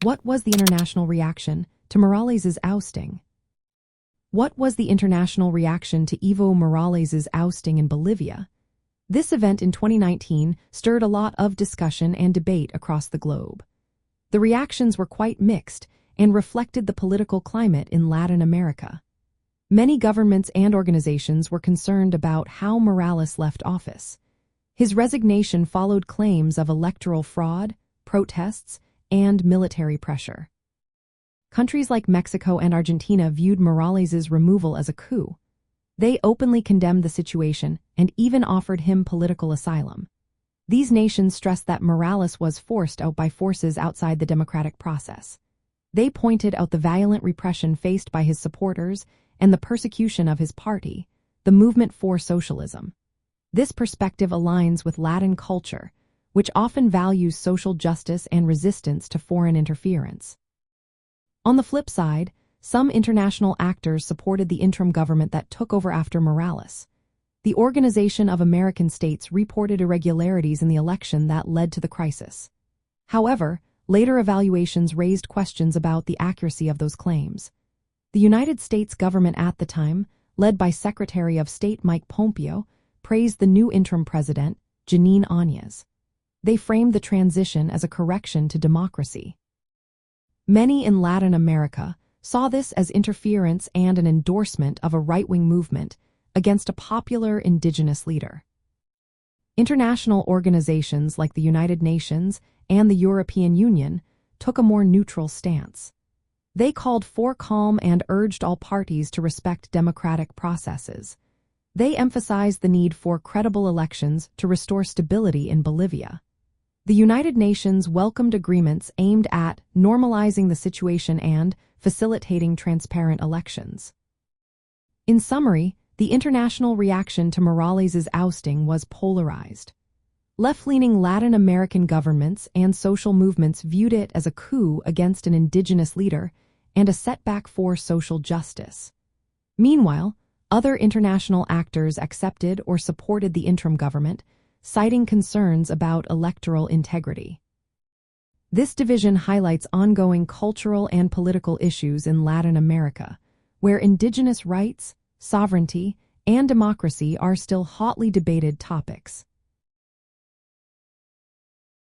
What was the international reaction to Morales' ousting? What was the international reaction to Evo Morales' ousting in Bolivia? This event in 2019 stirred a lot of discussion and debate across the globe. The reactions were quite mixed and reflected the political climate in Latin America. Many governments and organizations were concerned about how Morales left office. His resignation followed claims of electoral fraud, protests, and military pressure. Countries like Mexico and Argentina viewed Morales' removal as a coup. They openly condemned the situation and even offered him political asylum. These nations stressed that Morales was forced out by forces outside the democratic process. They pointed out the violent repression faced by his supporters and the persecution of his party, the Movement for Socialism. This perspective aligns with Latin culture, which often values social justice and resistance to foreign interference. On the flip side, some international actors supported the interim government that took over after Morales. The Organization of American States reported irregularities in the election that led to the crisis. However, later evaluations raised questions about the accuracy of those claims. The United States government at the time, led by Secretary of State Mike Pompeo, praised the new interim president, Janine Áñez. They framed the transition as a correction to democracy. Many in Latin America saw this as interference and an endorsement of a right-wing movement against a popular indigenous leader. International organizations like the United Nations and the European Union took a more neutral stance. They called for calm and urged all parties to respect democratic processes. They emphasized the need for credible elections to restore stability in Bolivia. The United Nations welcomed agreements aimed at normalizing the situation and facilitating transparent elections. In summary, the international reaction to Morales' ousting was polarized. Left-leaning Latin American governments and social movements viewed it as a coup against an indigenous leader and a setback for social justice. Meanwhile, other international actors accepted or supported the interim government, citing concerns about electoral integrity. This division highlights ongoing cultural and political issues in Latin America, where indigenous rights, sovereignty, and democracy are still hotly debated topics.